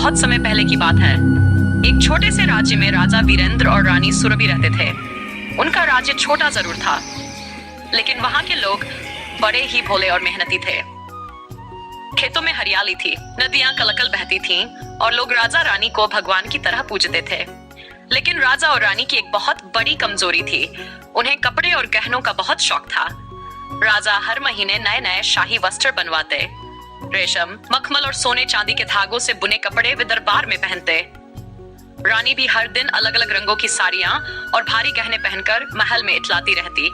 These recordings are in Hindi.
बहुत समय पहले की बात है। एक छोटे से राज्य में राजा वीरेंद्र और रानी सुरभि रहते थे। उनका राज्य छोटा जरूर था, लेकिन वहां के लोग बड़े ही भोले और मेहनती थे। खेतों में हरियाली थी, नदियां कलकल बहती थीं और लोग राजा रानी को भगवान की तरह पूजते थे। लेकिन राजा और रानी की एक बहुत बड़ी कमजोरी थी, उन्हें कपड़े और गहनों का बहुत शौक था। राजा हर महीने नए नए शाही वस्त्र बनवाते, रेशम, मखमल और सोने चांदी के धागों से बुने कपड़े वे दरबार में पहनते। रानी भी हर दिन अलग अलग रंगों की साड़ियां और भारी गहने पहनकर महल में इतलाती रहती।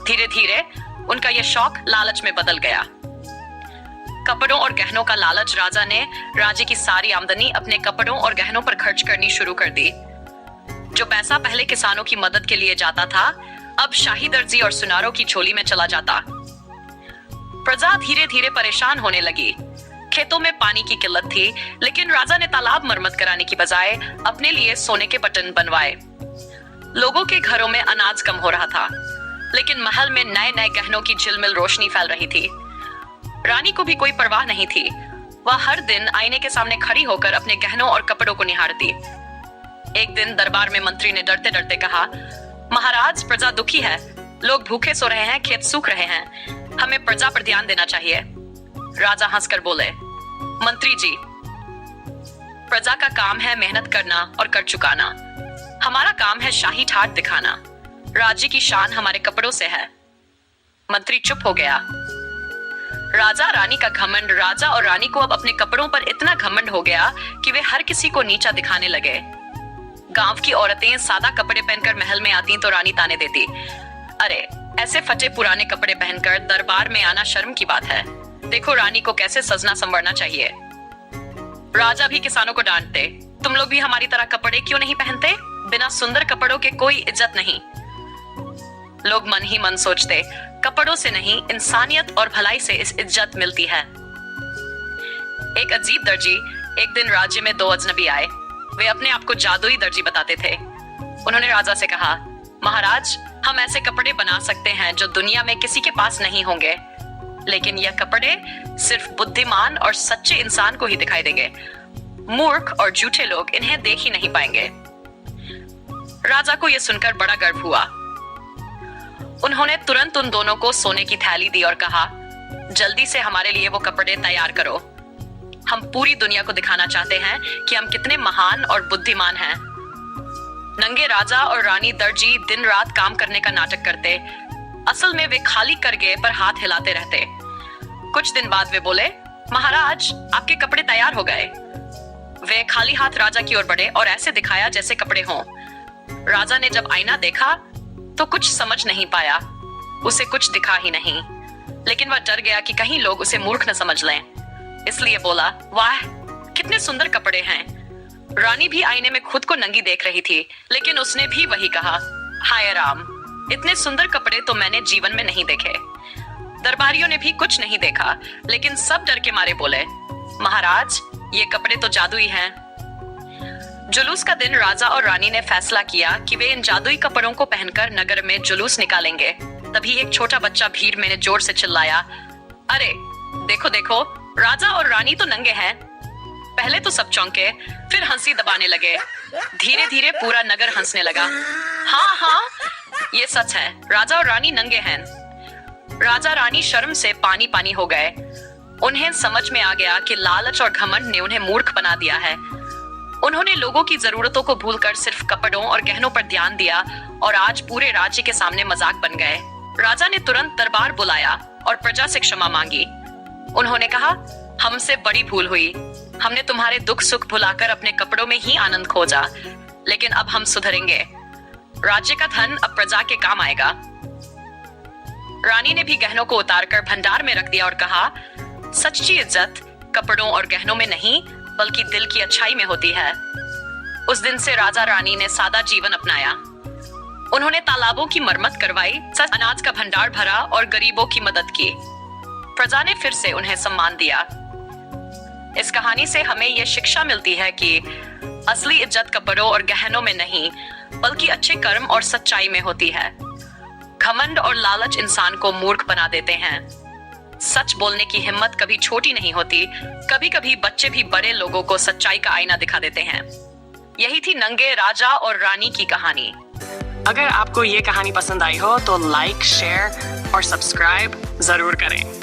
धीरे धीरे उनका यह शौक लालच में बदल गया। कपड़ों और गहनों का लालच राजा ने राज्य की सारी आमदनी अपने कपड़ों और गहनों पर खर्च करनी शुरू कर दी। जो पैसा पहले किसानों की मदद के लिए जाता था, अब शाही दर्जी और सुनारों की झोली में चला जाता। प्रजा धीरे धीरे परेशान होने लगी। खेतों में पानी की किल्लत थी, लेकिन राजा ने तालाब मरम्मत कराने की बजाय अपने लिए सोने के बटन बनवाए। लोगों के घरों में अनाज कम हो रहा था, लेकिन महल में नए नए गहनों की झिलमिल रोशनी फैल रही थी। रानी को भी कोई परवाह नहीं थी। वह हर दिन आईने के सामने खड़ी होकर अपने गहनों और कपड़ों को निहारती। एक दिन दरबार में मंत्री ने डरते डरते कहा, महाराज, प्रजा दुखी है, लोग भूखे सो रहे हैं, खेत सूख रहे हैं, हमें प्रजा पर ध्यान देना चाहिए। राजा हंसकर बोले, मंत्री जी, प्रजा का काम है मेहनत करना और कर चुकाना। हमारा काम है शाही ठाट दिखाना। राज्य की शान हमारे कपड़ों से है। मंत्री चुप हो गया। राजा रानी का घमंड। राजा और रानी को अब अपने कपड़ों पर इतना घमंड हो गया कि वे हर किसी को नीचा दिखाने लगे। गांव की औरतें सादा कपड़े पहनकर महल में आती तो रानी ताने देती, अरे ऐसे फटे पुराने कपड़े पहनकर दरबार में आना शर्म की बात है। देखो रानी को कैसे सजना संवरना चाहिए। राजा भी किसानों को डांटते, तुम लोग भी हमारी तरह कपड़े क्यों नहीं पहनते? बिना सुंदर कपड़ों के कोई इज्जत नहीं। लोग मन ही मन सोचते, कपड़ों से नहीं, इंसानियत और भलाई से इस इज्जत मिलती है। एक अजीब दर्जी एक दिन राज्य में 2 अजनबी आए। वे अपने आप को जादुई दर्जी बताते थे। उन्होंने राजा से कहा, महाराज, हम ऐसे कपड़े बना सकते हैं जो दुनिया में किसी के पास नहीं होंगे, लेकिन यह कपड़े सिर्फ बुद्धिमान और सच्चे इंसान को ही दिखाई देंगे। मूर्ख और झूठे लोग इन्हें देख ही नहीं पाएंगे। राजा को यह सुनकर बड़ा गर्व हुआ। उन्होंने तुरंत उन दोनों को सोने की थैली दी और कहा, जल्दी से हमारे लिए वो कपड़े तैयार करो। हम पूरी दुनिया को दिखाना चाहते हैं कि हम कितने महान और बुद्धिमान हैं। नंगे राजा और रानी दर्जी दिन रात काम करने का नाटक करते। असल में वे खाली करगे पर हाथ हिलाते रहते। कुछ दिन बाद वे बोले, महाराज, आपके कपड़े तैयार हो गए। वे खाली हाथ राजा की ओर बढ़े और ऐसे दिखाया जैसे कपड़े हों। राजा ने जब आईना देखा तो कुछ समझ नहीं पाया। उसे कुछ दिखा ही नहीं, लेकिन वह डर गया कि कहीं लोग उसे मूर्ख न समझ लें। इसलिए बोला, वाह, कितने सुंदर कपड़े हैं। रानी भी आईने में खुद को नंगी देख रही थी, लेकिन उसने भी वही कहा, हाय राम, इतने सुंदर कपड़े तो मैंने जीवन में नहीं देखे। दरबारियों ने भी कुछ नहीं देखा, लेकिन सब डर के मारे बोले, महाराज, ये कपड़े तो जादुई हैं। जुलूस का दिन राजा और रानी ने फैसला किया कि वे इन जादुई कपड़ों को पहनकर नगर में जुलूस निकालेंगे। तभी एक छोटा बच्चा भीड़ में जोर से चिल्लाया, अरे देखो देखो, राजा और रानी तो नंगे हैं। पहले तो सब चौंके, फिर हंसी दबाने लगे। धीरे धीरे पूरा नगर हंसने लगा। हाँ हाँ, ये सच है, राजा और रानी नंगे हैं। राजा रानी शर्म से पानी पानी हो गए। उन्हें समझ में आ गया कि लालच और घमंड ने उन्हें मूर्ख बना दिया है। उन्होंने लोगों की जरूरतों को भूलकर सिर्फ कपड़ों और गहनों पर ध्यान दिया और आज पूरे राज्य के सामने मजाक बन गए। राजा ने तुरंत दरबार बुलाया और प्रजा से क्षमा मांगी। उन्होंने कहा, हमसे बड़ी भूल हुई। हमने तुम्हारे दुख सुख भुलाकर अपने कपड़ों में ही आनंद खोजा, लेकिन अब हम सुधरेंगे। राज्य का धन अब प्रजा के काम आएगा। रानी ने भी गहनों को उतारकर भंडार में रख दिया और कहा, सच्ची इज्जत कपड़ों और गहनों में नहीं, बल्कि दिल की अच्छाई में होती है। उस दिन से राजा रानी ने सादा जीवन अपनाया। उन्होंने तालाबों की मरम्मत करवाई, अनाज का भंडार भरा और गरीबों की मदद की। प्रजा ने फिर से उन्हें सम्मान दिया। इस कहानी से हमें यह शिक्षा मिलती है कि असली इज्जत कपड़ों और गहनों में नहीं, बल्कि अच्छे कर्म और सच्चाई में होती है। घमंड और लालच इंसान को मूर्ख बना देते हैं। सच बोलने की हिम्मत कभी छोटी नहीं होती। कभी कभी बच्चे भी बड़े लोगों को सच्चाई का आईना दिखा देते हैं। यही थी नंगे राजा और रानी की कहानी। अगर आपको ये कहानी पसंद आई हो तो लाइक, शेयर और सब्सक्राइब जरूर करें।